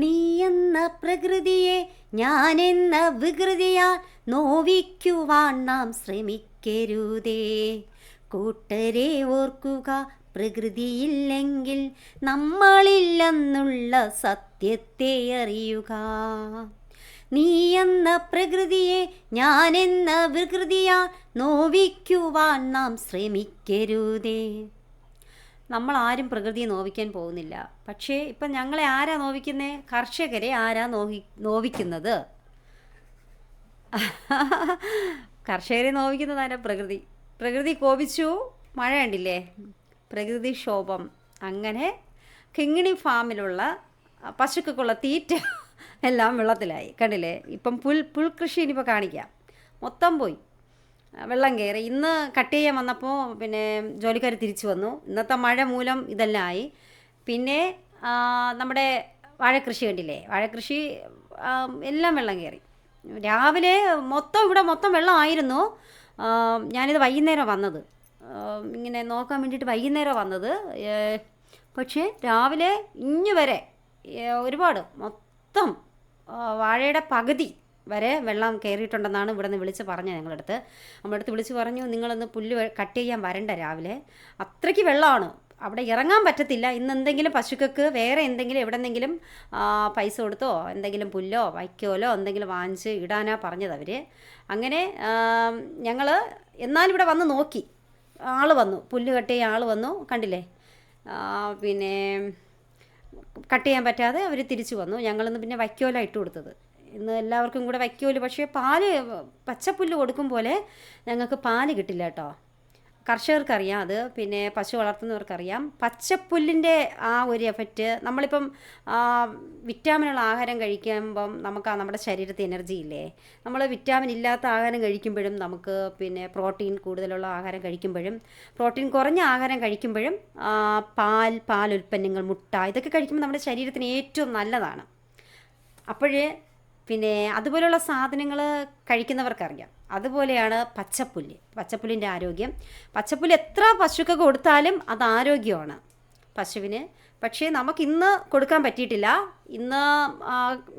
നീ എന്ന പ്രകൃതിയെ ഞാനെന്ന വികൃതിയാൽ നോവിക്കുവാൻ നാം ശ്രമിക്കരുതേ. കൂട്ടരെ ഓർക്കുക, പ്രകൃതിയില്ലെങ്കിൽ നമ്മളില്ലെന്നുള്ള സത്യത്തെ അറിയുക. നീ എന്ന പ്രകൃതിയെ ഞാനെന്ന വികൃതിയാൽ നോവിക്കുവാൻ നാം ശ്രമിക്കരുതേ. നമ്മളാരും പ്രകൃതിയെ നോവിക്കാൻ പോകുന്നില്ല. പക്ഷേ ഇപ്പം ഞങ്ങളെ ആരാ നോവിക്കുന്നത്? കർഷകരെ ആരാ നോവിക്കുന്നത്? കർഷകരെ നോവിക്കുന്നത് ആരാ? പ്രകൃതി. പ്രകൃതി കോപിച്ചു, മഴ കണ്ടില്ലേ? പ്രകൃതിക്ഷോഭം. അങ്ങനെ കിങ്ങിണി ഫാമിലുള്ള പശുക്കൾക്കുള്ള തീറ്റ എല്ലാം വെള്ളത്തിലായി, കണ്ടില്ലേ? ഇപ്പം പുൽകൃഷി ഇനിയിപ്പോൾ കാണിക്കാം, മൊത്തം പോയി, വെള്ളം കയറി. ഇന്ന് കട്ട് ചെയ്യാൻ വന്നപ്പോൾ പിന്നെ ജോലിക്കാർ തിരിച്ചു വന്നു. ഇന്നത്തെ മഴ മൂലം ഇതെല്ലാം ആയി. പിന്നെ നമ്മുടെ വാഴക്കൃഷി കണ്ടില്ലേ? വാഴക്കൃഷി എല്ലാം വെള്ളം കയറി. രാവിലെ ഇവിടെ മൊത്തം വെള്ളമായിരുന്നു. ഞാനിത് വൈകുന്നേരം വന്നത്, ഇങ്ങനെ നോക്കാൻ വേണ്ടിയിട്ട് വൈകുന്നേരം വന്നത്. പക്ഷേ രാവിലെ ഇഞ്ഞ് വരെ ഒരുപാട് മൊത്തം വാഴയുടെ പകുതി വരെ വെള്ളം കയറിയിട്ടുണ്ടെന്നാണ് ഇവിടെ നിന്ന് വിളിച്ച് പറഞ്ഞത്. നമ്മുടെ അടുത്ത് വിളിച്ച് പറഞ്ഞു, നിങ്ങളൊന്ന് പുല്ല് കട്ട് ചെയ്യാൻ വരണ്ട രാവിലെ, അത്രയ്ക്ക് വെള്ളമാണ്, അവിടെ ഇറങ്ങാൻ പറ്റത്തില്ല. ഇന്ന് എന്തെങ്കിലും പശുക്കൾക്ക് വേറെ എന്തെങ്കിലും എവിടെന്നെങ്കിലും പൈസ കൊടുത്തോ എന്തെങ്കിലും പുല്ലോ വൈക്കോലോ എന്തെങ്കിലും വാങ്ങിച്ച് ഇടാനാ പറഞ്ഞത് അവർ. അങ്ങനെ ഞങ്ങൾ എന്നാലും ഇവിടെ വന്ന് നോക്കി, ആൾ വന്നു, പുല്ല് കട്ട് ചെയ്യാൻ ആൾ വന്നു, കണ്ടില്ലേ? പിന്നെ കട്ട് ചെയ്യാൻ പറ്റാതെ അവർ തിരിച്ചു വന്നു. ഞങ്ങളിന്ന് പിന്നെ വൈക്കോല ഇട്ട് കൊടുത്തത്. ഇന്ന് എല്ലാവർക്കും കൂടെ വൈക്കോല്. പക്ഷേ പാല്, പച്ചപ്പുല്ല് കൊടുക്കും പോലെ ഞങ്ങൾക്ക് പാല് കിട്ടില്ല കേട്ടോ. കർഷകർക്കറിയാം അത്, പിന്നെ പശു വളർത്തുന്നവർക്കറിയാം പച്ചപ്പുല്ലിൻ്റെ ആ ഒരു എഫക്റ്റ്. നമ്മളിപ്പം വിറ്റാമിനുള്ള ആഹാരം കഴിക്കുമ്പം നമുക്ക് നമ്മുടെ ശരീരത്തിൽ എനർജി ഇല്ലേ? നമ്മൾ വിറ്റാമിൻ ഇല്ലാത്ത ആഹാരം കഴിക്കുമ്പോഴും നമുക്ക് പിന്നെ പ്രോട്ടീൻ കൂടുതലുള്ള ആഹാരം കഴിക്കുമ്പോഴും പ്രോട്ടീൻ കുറഞ്ഞ ആഹാരം കഴിക്കുമ്പോഴും പാലുൽപ്പന്നങ്ങൾ, മുട്ട, ഇതൊക്കെ കഴിക്കുമ്പോൾ നമ്മുടെ ശരീരത്തിന് ഏറ്റവും നല്ലതാണ്. അപ്പോഴേ പിന്നെ അതുപോലെയുള്ള സാധനങ്ങൾ കഴിക്കുന്നവർക്കറിയാം. അതുപോലെയാണ് പച്ചപ്പുല്ലിൻ്റെ ആരോഗ്യം. പച്ചപ്പുല്ല് എത്ര പശുക്കൾക്ക് കൊടുത്താലും അത് ആരോഗ്യമാണ് പശുവിന്. പക്ഷേ നമുക്കിന്ന് കൊടുക്കാൻ പറ്റിയിട്ടില്ല. ഇന്ന്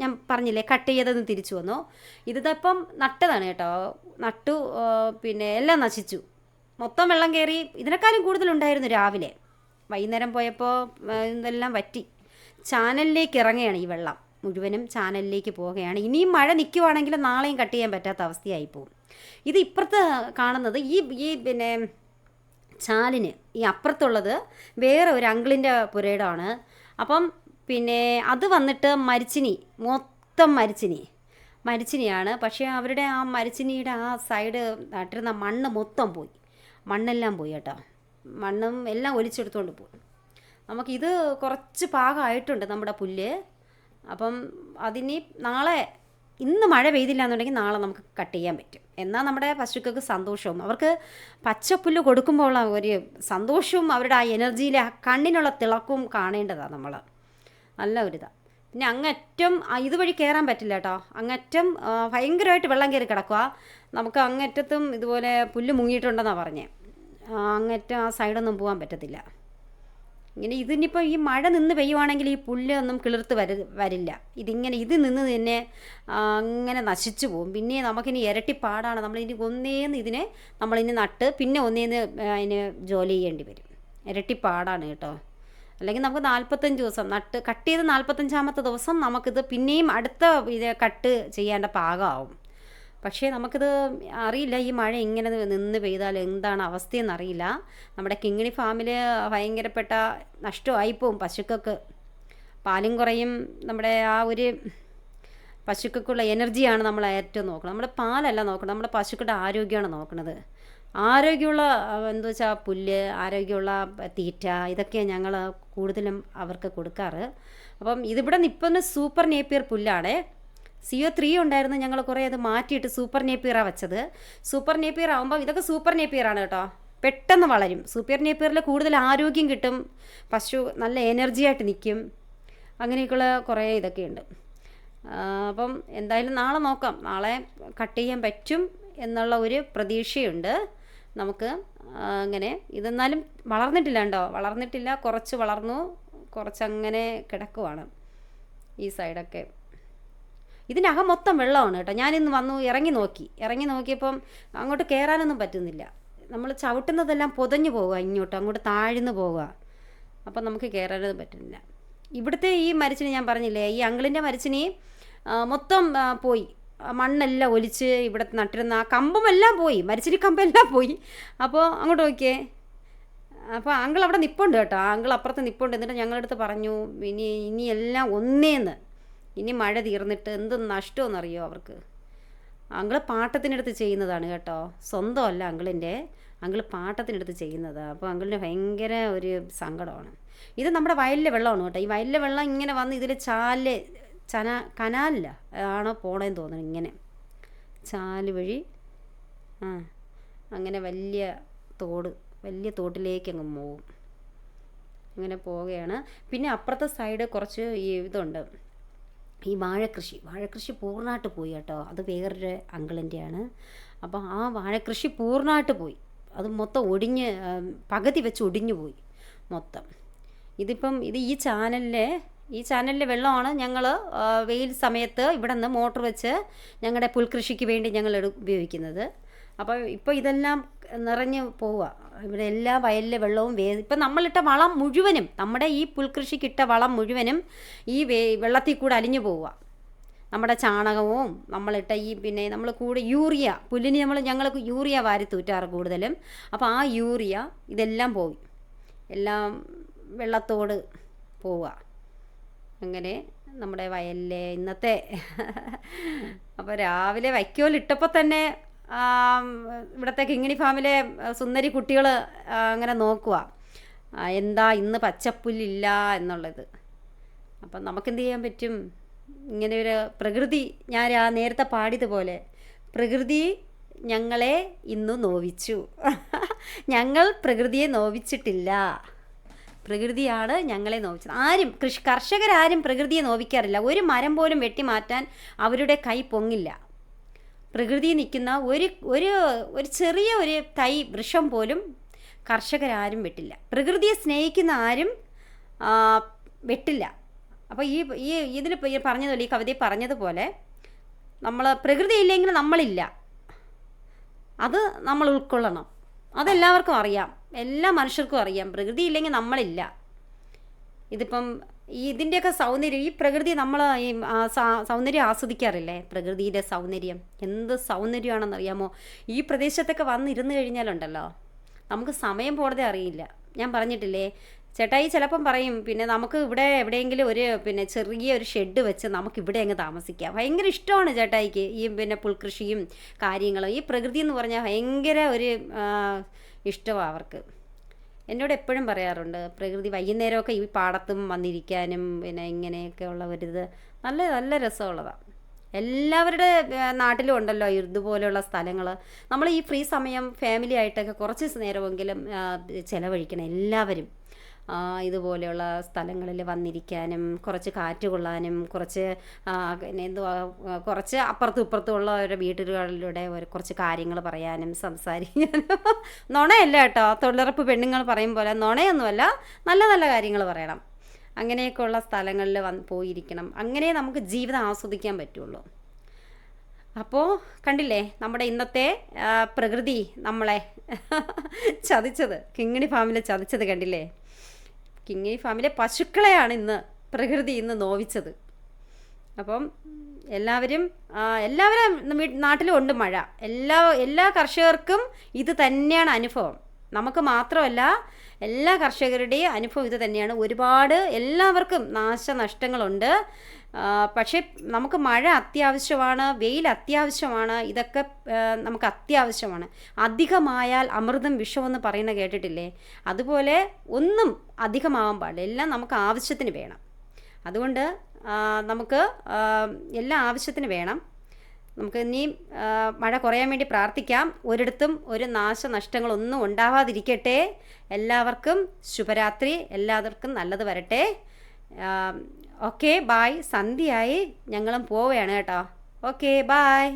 ഞാൻ പറഞ്ഞില്ലേ, കട്ട് ചെയ്തതെന്ന് തിരിച്ചു വന്നു. ഇതിപ്പം നട്ടതാണ് കേട്ടോ, നട്ടു, പിന്നെ എല്ലാം നശിച്ചു, മൊത്തം വെള്ളം കയറി. ഇതിനേക്കാളും കൂടുതലുണ്ടായിരുന്നു രാവിലെ. വൈകുന്നേരം പോയപ്പോൾ ഇതെല്ലാം വറ്റി. ചാനലിലേക്ക് ഇറങ്ങുകയാണ് ഈ വെള്ളം മുഴുവനും, ചാനലിലേക്ക് പോവുകയാണ്. ഇനിയും മഴ നിൽക്കുവാണെങ്കിൽ നാളെയും കട്ട് ചെയ്യാൻ പറ്റാത്ത അവസ്ഥയായി പോകും. ഇത് ഇപ്പുറത്ത് കാണുന്നത് ഈ പിന്നെ ചാലിന് ഈ അപ്പുറത്തുള്ളത് വേറെ ഒരു അങ്കിളിൻ്റെ പുരയിടമാണ്. അപ്പം പിന്നെ അത് വന്നിട്ട് മൊത്തം മരിച്ചിനിയാണ്. പക്ഷേ അവരുടെ ആ മരിച്ചിനിയുടെ ആ സൈഡ് നട്ടിരുന്ന മണ്ണ് മൊത്തം പോയി, മണ്ണെല്ലാം പോയി കേട്ടോ. മണ്ണും എല്ലാം ഒലിച്ചെടുത്തുകൊണ്ട് പോയി. നമുക്കിത് കുറച്ച് പാകമായിട്ടുണ്ട് നമ്മുടെ പുല്ല്. അപ്പം അതിനി ഇന്ന് മഴ പെയ്തില്ല എന്നുണ്ടെങ്കിൽ നാളെ നമുക്ക് കട്ട് ചെയ്യാൻ പറ്റും. എന്നാൽ നമ്മുടെ പശുക്കൾക്ക് സന്തോഷവും, അവർക്ക് പച്ചപ്പുല്ല് കൊടുക്കുമ്പോൾ ഉള്ള ഒരു സന്തോഷവും അവരുടെ ആ എനർജിയിലെ ആ കണ്ണിനുള്ള തിളക്കവും കാണേണ്ടതാണ് നമ്മൾ. നല്ല ഒരിതാണ്. പിന്നെ അങ്ങറ്റം ഇതുവഴി കയറാൻ പറ്റില്ല കേട്ടോ. അങ്ങറ്റം ഭയങ്കരമായിട്ട് വെള്ളം കയറി കിടക്കുക. നമുക്ക് അങ്ങറ്റത്തും ഇതുപോലെ പുല്ല് മുങ്ങിയിട്ടുണ്ടെന്നാണ് പറഞ്ഞത്. അങ്ങറ്റം ആ സൈഡൊന്നും പോകാൻ പറ്റത്തില്ല. ഇതിനിപ്പോൾ ഈ മഴ നിന്ന് പെയ്യുവാണെങ്കിൽ ഈ പുല്ല് ഒന്നും കിളിർത്ത് വരില്ല. ഇത് നിന്ന് തന്നെ അങ്ങനെ നശിച്ചു പോകും. പിന്നെ നമുക്കിനി ഇരട്ടി പാടാണ്. നമ്മളിനി നട്ട് പിന്നെ ഒന്നേന്ന് അതിന് ജോലി ചെയ്യേണ്ടി വരും. ഇരട്ടി പാടാണ് കേട്ടോ. അല്ലെങ്കിൽ നമുക്ക് 45 ദിവസം കട്ട് ചെയ്ത് 45ാമത്തെ ദിവസം നമുക്കിത് പിന്നെയും അടുത്ത കട്ട് ചെയ്യേണ്ട പാകമാവും. പക്ഷേ നമുക്കിത് അറിയില്ല, ഈ മഴ ഇങ്ങനെ നിന്ന് പെയ്താൽ എന്താണ് അവസ്ഥയെന്നറിയില്ല. നമ്മുടെ കിങ്ങിണി ഫാമിൽ ഭയങ്കരപ്പെട്ട നഷ്ടമായിപ്പോവും പശുക്കൾക്ക്. പാലും കുറയും. നമ്മുടെ ആ ഒരു പശുക്കൾക്കുള്ള എനർജിയാണ് നമ്മൾ ഏറ്റവും നോക്കുന്നത്. നമ്മുടെ പാലല്ല നോക്കുന്നത്, നമ്മുടെ പശുക്കളുടെ ആരോഗ്യമാണ് നോക്കുന്നത്. ആരോഗ്യമുള്ള എന്താ വെച്ചാൽ പുല്ല്, ആരോഗ്യമുള്ള തീറ്റ, ഇതൊക്കെയാണ് ഞങ്ങൾ കൂടുതലും അവർക്ക് കൊടുക്കാറ്. അപ്പം ഇതിവിടെ നിൽക്കുന്ന സൂപ്പർ നേപ്പിയർ പുല്ലാണ്. CO3 ഉണ്ടായിരുന്നു, ഞങ്ങൾ കുറേ അത് മാറ്റിയിട്ട് സൂപ്പർ നേപ്പിയറാണ് വെച്ചത്. സൂപ്പർ നേപ്പിയർ ആകുമ്പോൾ ഇതൊക്കെ സൂപ്പർ നേപ്പിയറാണ് കേട്ടോ, പെട്ടെന്ന് വളരും. സൂപ്പർ നേപ്പിയറിൽ കൂടുതൽ ആരോഗ്യം കിട്ടും, പശു നല്ല എനർജിയായിട്ട് നിൽക്കും. അങ്ങനെയൊക്കെയുള്ള കുറേ ഇതൊക്കെയുണ്ട്. അപ്പം എന്തായാലും നാളെ നോക്കാം, നാളെ കട്ട് ചെയ്യാൻ പറ്റും എന്നുള്ള ഒരു പ്രതീക്ഷയുണ്ട് നമുക്ക്. അങ്ങനെ ഇതെന്നാലും വളർന്നിട്ടില്ല കേട്ടോ, കുറച്ച് വളർന്നു, കുറച്ചങ്ങനെ കിടക്കുവാണ്. ഈ സൈഡൊക്കെ ഇതിനകം മൊത്തം വെള്ളമാണ് കേട്ടോ. ഞാനിന്ന് വന്നു ഇറങ്ങി നോക്കിയപ്പം അങ്ങോട്ട് കയറാനൊന്നും പറ്റുന്നില്ല. നമ്മൾ ചവിട്ടുന്നതെല്ലാം പൊതഞ്ഞു പോവുക, അങ്ങോട്ട് താഴ്ന്നു പോവുക. അപ്പം നമുക്ക് കയറാനൊന്നും പറ്റുന്നില്ല. ഇവിടുത്തെ ഈ മരച്ചിനി ഞാൻ പറഞ്ഞില്ലേ, ഈ അങ്കിളിൻ്റെ മരച്ചിനി മൊത്തം പോയി. മണ്ണെല്ലാം ഒലിച്ച് ഇവിടെ നട്ടിരുന്ന ആ കമ്പമെല്ലാം പോയി, മരച്ചിനി കമ്പെല്ലാം പോയി. അപ്പോൾ അങ്ങോട്ട് നോക്കിയേ. അപ്പോൾ അങ്കിൾ അവിടെ നിൽപ്പുണ്ട് കേട്ടോ. അങ്കിൾ അപ്പുറത്ത് നിൽപ്പുണ്ട്. എന്നിട്ട് ഞങ്ങളടുത്ത് പറഞ്ഞു ഇനി എല്ലാം ഒന്നേന്ന്, ഇനി മഴ തീർന്നിട്ട് എന്ത് നഷ്ടമെന്നറിയോ അവർക്ക്. അങ്കിൾ പാട്ടത്തിനടുത്ത് ചെയ്യുന്നതാണ് കേട്ടോ, സ്വന്തമല്ല അങ്കിൾ പാട്ടത്തിനടുത്ത് ചെയ്യുന്നതാണ്. അപ്പോൾ അങ്കിളിന് ഭയങ്കര ഒരു സങ്കടമാണ്. ഇത് നമ്മുടെ വയലിലെ വെള്ളമാണ് കേട്ടോ. ഈ വയലിലെ വെള്ളം ഇങ്ങനെ വന്ന് ഇതിൽ കനാലില്ല ആണോ പോണേന്ന് തോന്നുന്നു, ഇങ്ങനെ ചാല് വഴി അങ്ങനെ വലിയ തോട്ടിലേക്ക് അങ്ങ് പോവും. അങ്ങനെ പോവുകയാണ്. പിന്നെ അപ്പുറത്തെ സൈഡ് കുറച്ച് ഇതുണ്ട്, ഈ വാഴക്കൃഷി പൂർണ്ണമായിട്ട് പോയി കേട്ടോ. അത് വേറൊരു അങ്കിളിൻ്റെയാണ്. അപ്പോൾ ആ വാഴക്കൃഷി പൂർണ്ണമായിട്ട് പോയി. അത് മൊത്തം പകുതി വെച്ച് ഒടിഞ്ഞു പോയി മൊത്തം. ഇത് ഈ ചാനലിലെ വെള്ളമാണ് ഞങ്ങൾ വെയിൽ സമയത്ത് ഇവിടെ നിന്ന് മോട്ടർ വെച്ച് ഞങ്ങളുടെ പുൽകൃഷിക്ക് വേണ്ടി ഞങ്ങൾ ഉപയോഗിക്കുന്നത്. അപ്പോൾ ഇപ്പോൾ ഇതെല്ലാം നിറഞ്ഞ് പോവുക. ഇവിടെ എല്ലാ വയലിലെ വെള്ളവും ഇപ്പം നമ്മളിട്ട വളം മുഴുവനും, നമ്മുടെ ഈ പുൽകൃഷിക്കിട്ട വളം മുഴുവനും ഈ വെള്ളത്തിൽ കൂടെ അലിഞ്ഞു പോവുക. നമ്മുടെ ചാണകവും നമ്മളിട്ട പിന്നെ നമ്മൾ കൂടെ യൂറിയ, പുല്ലിന് ഞങ്ങൾക്ക് യൂറിയ വാരി തൂറ്റാറ് കൂടുതലും. അപ്പോൾ ആ യൂറിയ ഇതെല്ലാം പോയി, എല്ലാം വെള്ളത്തോട് പോവുക. അങ്ങനെ നമ്മുടെ വയലിലെ ഇന്നത്തെ അപ്പോൾ രാവിലെ വൈക്കോലിട്ടപ്പോൾ തന്നെ ഇവിടുത്തെ കിങ്ങിണി ഫാമിലെ സുന്ദരി കുട്ടികൾ അങ്ങനെ നോക്കുക, എന്താ ഇന്ന് പച്ചപ്പുല്ലില്ല എന്നുള്ളത്. അപ്പം നമുക്കെന്ത് ചെയ്യാൻ പറ്റും? ഇങ്ങനെ ഒരു പ്രകൃതി, ഞാൻ നേരത്തെ പാടിയതുപോലെ പ്രകൃതി ഞങ്ങളെ ഇന്ന് നോവിച്ചു. ഞങ്ങൾ പ്രകൃതിയെ നോവിച്ചിട്ടില്ല, പ്രകൃതിയാണ് ഞങ്ങളെ നോവിച്ചത്. കർഷകരാരും പ്രകൃതിയെ നോവിക്കാറില്ല. ഒരു മരം പോലും വെട്ടിമാറ്റാൻ അവരുടെ കൈ പൊങ്ങില്ല. പ്രകൃതി നിൽക്കുന്ന ഒരു ചെറിയ ഒരു തൈ വൃക്ഷം പോലും കർഷകരാരും വെട്ടില്ല. പ്രകൃതിയെ സ്നേഹിക്കുന്ന ആരും വെട്ടില്ല. അപ്പോൾ ഇതിൽ പറഞ്ഞതുപോലെ, ഈ കവിതയിൽ പറഞ്ഞതുപോലെ, നമ്മൾ പ്രകൃതി ഇല്ലെങ്കിൽ നമ്മളില്ല, അത് നമ്മൾ ഉൾക്കൊള്ളണം. അതെല്ലാവർക്കും അറിയാം, എല്ലാ മനുഷ്യർക്കും അറിയാം, പ്രകൃതി ഇല്ലെങ്കിൽ നമ്മളില്ല. ഇതിപ്പം ഇതിൻ്റെയൊക്കെ സൗന്ദര്യം, ഈ പ്രകൃതി നമ്മൾ ഈ സൗന്ദര്യം ആസ്വദിക്കാറില്ലേ? പ്രകൃതിയുടെ സൗന്ദര്യം എന്ത് സൗന്ദര്യമാണെന്നറിയാമോ? ഈ പ്രദേശത്തൊക്കെ വന്നിരുന്ന് കഴിഞ്ഞാലുണ്ടല്ലോ നമുക്ക് സമയം പോണതേ അറിയില്ല. ഞാൻ പറഞ്ഞിട്ടില്ലേ, ചേട്ടായി ചിലപ്പം പറയും പിന്നെ നമുക്ക് ഇവിടെ എവിടെയെങ്കിലും പിന്നെ ചെറിയൊരു ഷെഡ് വെച്ച് നമുക്കിവിടെ അങ്ങ് താമസിക്കാം. ഭയങ്കര ഇഷ്ടമാണ് ചേട്ടായിക്ക് ഈ പിന്നെ പുൽകൃഷിയും കാര്യങ്ങളും. ഈ പ്രകൃതി എന്ന് പറഞ്ഞാൽ ഭയങ്കര ഒരു ഇഷ്ടമാണ് അവർക്ക്. എന്നോട് എപ്പോഴും പറയാറുണ്ട്, പ്രകൃതി വൈകുന്നേരമൊക്കെ ഈ പാടത്തും വന്നിരിക്കാനും പിന്നെ ഇങ്ങനെയൊക്കെ ഉള്ള ഒരിത് നല്ല നല്ല രസമുള്ളതാണ്. എല്ലാവരുടെ നാട്ടിലും ഉണ്ടല്ലോ ഇതുപോലെയുള്ള സ്ഥലങ്ങൾ. നമ്മൾ ഈ ഫ്രീ സമയം ഫാമിലി ആയിട്ടൊക്കെ കുറച്ച് നേരമെങ്കിലും ചിലവഴിക്കണം എല്ലാവരും. ഇതുപോലെയുള്ള സ്ഥലങ്ങളിൽ വന്നിരിക്കാനും കുറച്ച് കാറ്റ് കൊള്ളാനും കുറച്ച് പിന്നെ കുറച്ച് അപ്പുറത്തും ഇപ്പുറത്തും ഉള്ള ഒരു വീട്ടുകളിലൂടെ കുറച്ച് കാര്യങ്ങൾ പറയാനും സംസാരിക്കാനും. നുണയല്ല കേട്ടോ, തൊഴിലുറപ്പ് പെണ്ണുങ്ങൾ പറയും പോലെ നുണയൊന്നുമല്ല, നല്ല നല്ല കാര്യങ്ങൾ പറയണം. അങ്ങനെയൊക്കെയുള്ള സ്ഥലങ്ങളിൽ പോയിരിക്കണം. അങ്ങനെ നമുക്ക് ജീവിതം ആസ്വദിക്കാൻ പറ്റുള്ളൂ. അപ്പോൾ കണ്ടില്ലേ, നമ്മുടെ ഇന്നത്തെ പ്രകൃതി നമ്മളെ ചതിച്ചത്, കിങ്ങിണി ഫാമിലെ ചതിച്ചത് കണ്ടില്ലേ? കിങ്ങിണി ഫാമിലെ പശുക്കളെയാണ് പ്രകൃതി ഇന്ന് നോവിച്ചത്. അപ്പം എല്ലാവരും നാട്ടിലും ഉണ്ട് മഴ. എല്ലാ കർഷകർക്കും ഇത് തന്നെയാണ് അനുഭവം. നമുക്ക് മാത്രമല്ല, എല്ലാ കർഷകരുടെയും അനുഭവം ഇത് തന്നെയാണ്. ഒരുപാട് എല്ലാവർക്കും നാശനഷ്ടങ്ങളുണ്ട്. പക്ഷേ നമുക്ക് മഴ അത്യാവശ്യമാണ്, വെയിൽ അത്യാവശ്യമാണ്, ഇതൊക്കെ നമുക്ക് അത്യാവശ്യമാണ്. അധികമായാൽ അമൃതം വിഷമെന്ന് പറയുന്നത് കേട്ടിട്ടില്ലേ? അതുപോലെ ഒന്നും അധികമാവാൻ പാടില്ല, എല്ലാം നമുക്ക് ആവശ്യത്തിന് വേണം. അതുകൊണ്ട് നമുക്ക് എല്ലാം ആവശ്യത്തിന് വേണം. നമുക്ക് ഇനിയും മഴ കുറയാൻ വേണ്ടി പ്രാർത്ഥിക്കാം. ഒരിടത്തും ഒരു നാശനഷ്ടങ്ങളൊന്നും ഉണ്ടാവാതിരിക്കട്ടെ. എല്ലാവർക്കും ശുഭരാത്രി, എല്ലാവർക്കും നല്ലത് വരട്ടെ. Okay, bye. സന്ധ്യയായി, ഞങ്ങളും പോവുകയാണ് കേട്ടോ. Okay, bye.